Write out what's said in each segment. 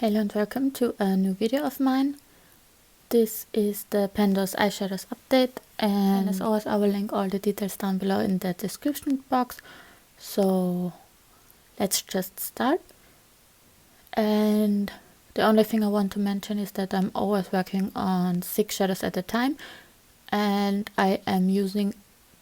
Hello and welcome to a new video of mine. This is the Panthoseeyeshadows eyeshadows update, and as always I will link all the details down below in the description box. So let's just start. And the only thing I want to mention is that I'm always working on 6 shadows at a time, and I am using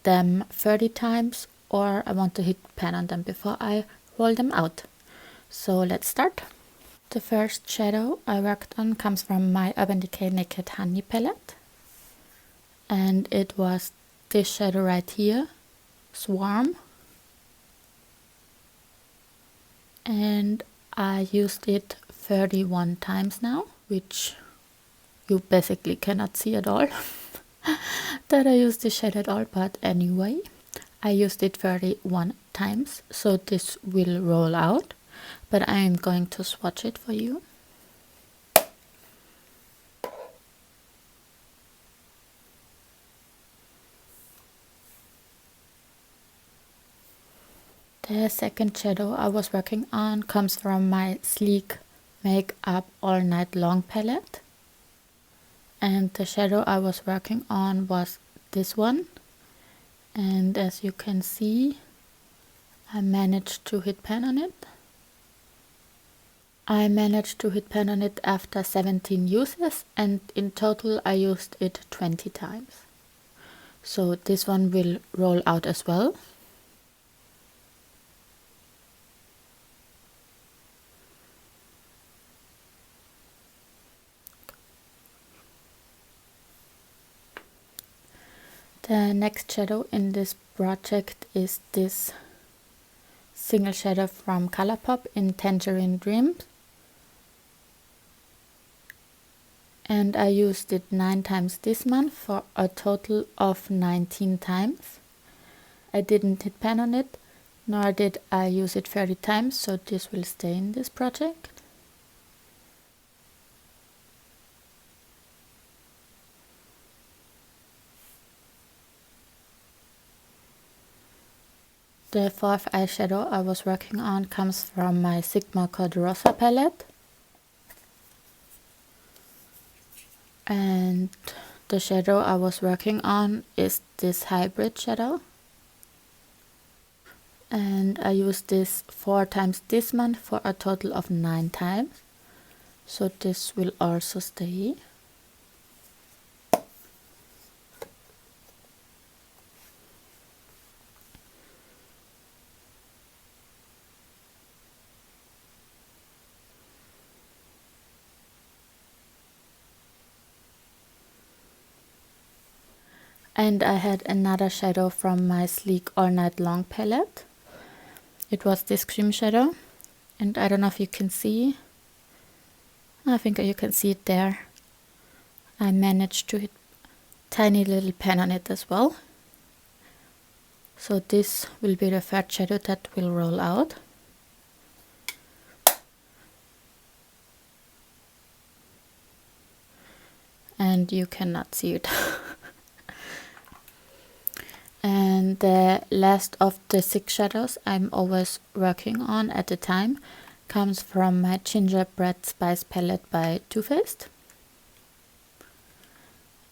them 30 times, or I want to hit pan on them before I roll them out. So let's start. The first shadow I worked on comes from my Urban Decay Naked Honey palette, and it was this shadow right here, Swarm, and I used it 31 times now, which you basically cannot see at all that I used this shade at all, but anyway, I used it 31 times, so this will roll out. But I am going to swatch it for you. The second shadow I was working on comes from my Sleek Makeup All Night Long palette. And the shadow I was working on was this one. And as you can see, I managed to hit pan on it. I managed to hit pan on it after 17 uses, and in total I used it 20 times. So this one will roll out as well. The next shadow in this project is this single shadow from Colourpop in Tangerine Dreams. And I used it 9 times this month for a total of 19 times. I didn't hit pan on it, nor did I use it 30 times, so this will stay in this project. The fourth eyeshadow I was working on comes from my Sigma Code Rosa palette. And the shadow I was working on is this hybrid shadow. And I used this 4 times this month for a total of 9 times. So this will also stay. And I had another shadow from my Sleek All Night Long palette. It was this cream shadow, and I don't know if you can see. I think you can see it there. I managed to hit tiny little pan on it as well. So this will be the third shadow that will roll out. And you cannot see it. And the last of the 6 shadows I'm always working on at a time comes from my Gingerbread Spice palette by Too Faced.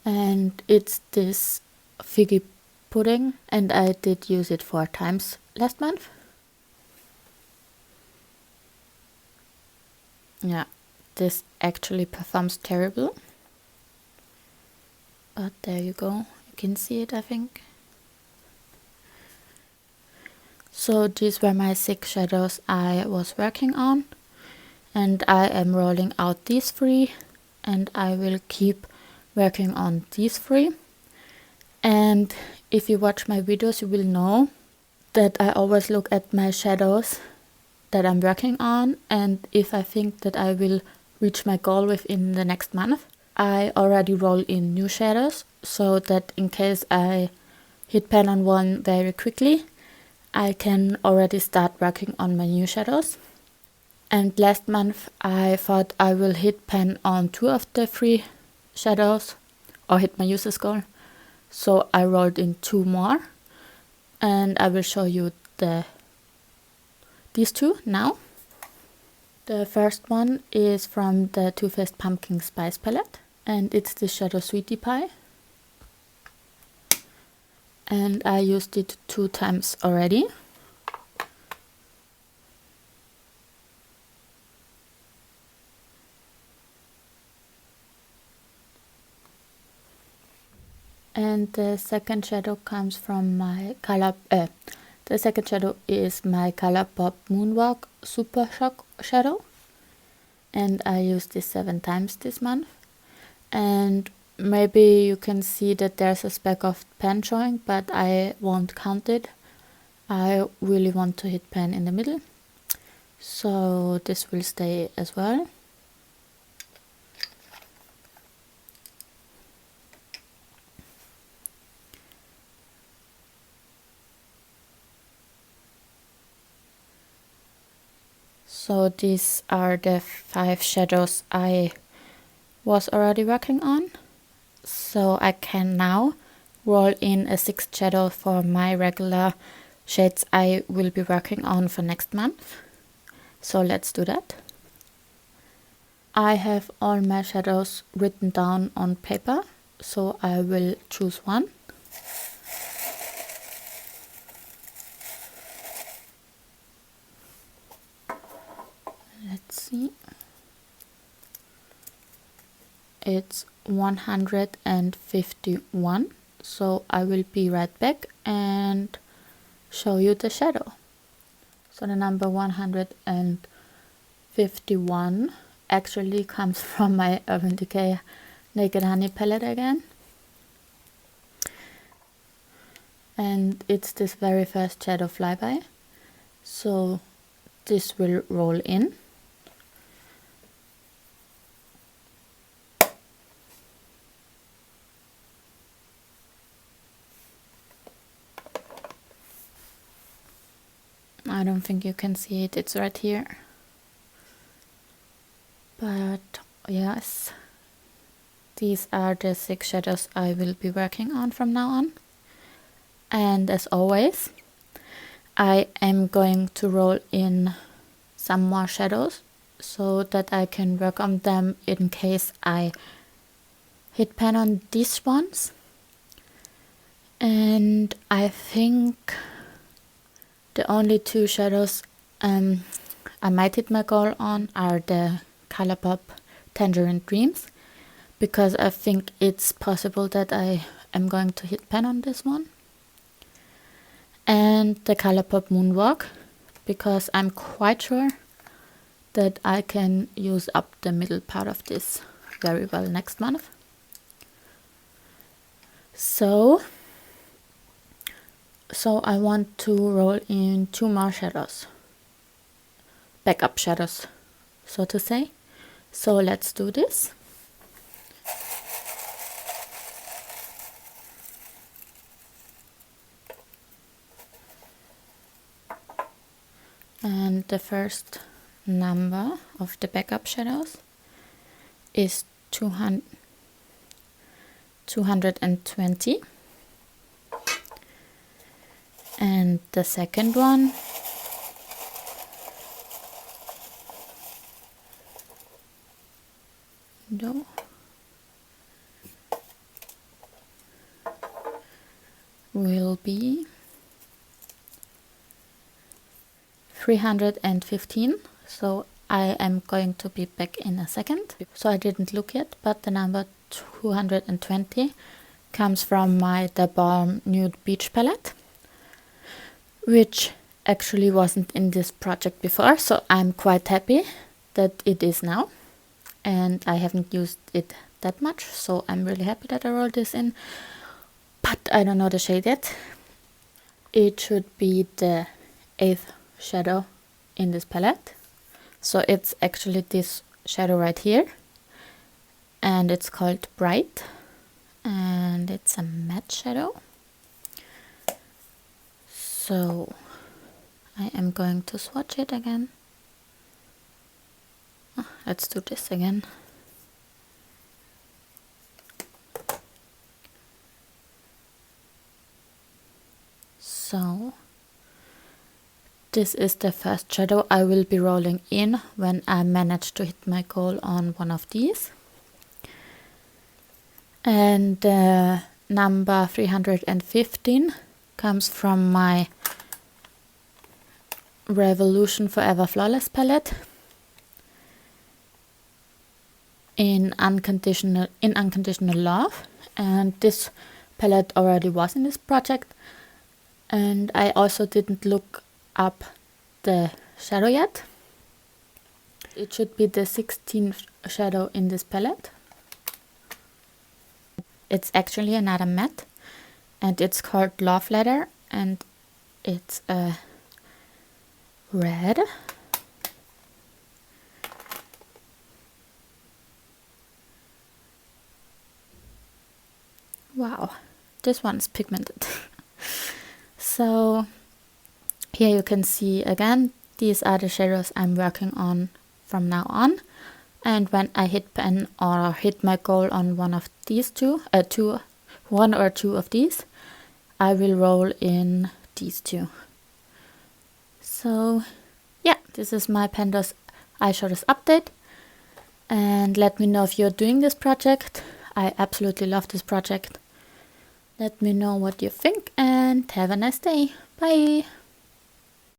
And it's this Figgy Pudding, and I did use it 4 times last month. Yeah, this actually performs terrible. But there you go, you can see it, I think. So these were my 6 shadows I was working on, and I am rolling out these 3, and I will keep working on these 3. And if you watch my videos, you will know that I always look at my shadows that I'm working on, and if I think that I will reach my goal within the next month, I already roll in new shadows, so that in case I hit pan on one very quickly, I can already start working on my new shadows. And last month I thought I will hit pan on 2 of the 3 shadows, or hit my user's goal. So I rolled in 2 more, and I will show you these 2 now. The first one is from the Too Faced Pumpkin Spice palette, and it's the shadow Sweetie Pie. And I used it 2 times already. And the second shadow comes from my the second shadow is my Colourpop Moonwalk Super Shock shadow. And I used this 7 times this month. And maybe you can see that there's a speck of pen showing, but I won't count it. I really want to hit pen in the middle. So this will stay as well. So these are the 5 shadows I was already working on. So I can now roll in a 6th shadow for my regular shades I will be working on for next month. So let's do that. I have all my shadows written down on paper, so I will choose one. Let's see. It's 151, so I will be right back and show you the shadow. So the number 151 actually comes from my Urban Decay Naked Honey palette again. And it's this very first shadow Flyby. So this will roll in. I don't think you can see it, it's right here. But yes, these are the 6 shadows I will be working on from now on. And as always, I am going to roll in some more shadows so that I can work on them in case I hit pan on these ones. And I think the only 2 shadows I might hit my goal on are the Colourpop Tangerine Dreams, because I think it's possible that I am going to hit pan on this one. And the Colourpop Moonwalk, because I'm quite sure that I can use up the middle part of this very well next month. So I want to roll in 2 more shadows, backup shadows, so to say. So let's do this. And the first number of the backup shadows is 220. And the second one will be 315. So I am going to be back in a second. So I didn't look yet, but the number 220 comes from the Balm Nude Beach palette, which actually wasn't in this project before, so I'm quite happy that it is now. And I haven't used it that much, so I'm really happy that I rolled this in. But I don't know the shade yet. It should be the 8th shadow in this palette. So it's actually this shadow right here. And it's called Bright. And it's a matte shadow. So I am going to swatch it again. Let's do this again. So this is the first shadow I will be rolling in when I manage to hit my goal on one of these. And number 315 comes from my Revolution Forever Flawless palette in Unconditional Love, and this palette already was in this project, and I also didn't look up the shadow yet. It should be the 16th shadow in this palette. It's actually another matte, and it's called Love Letter, and it's a red. Wow, this one's pigmented. So here you can see again, these are the shadows I'm working on from now on. And when I hit pen or hit my goal on one of these one or two of these, I will roll in these two. So yeah, this is my Panthoseeyeshadows eyeshadows update. And let me know if you're doing this project. I absolutely love this project. Let me know what you think and have a nice day. Bye!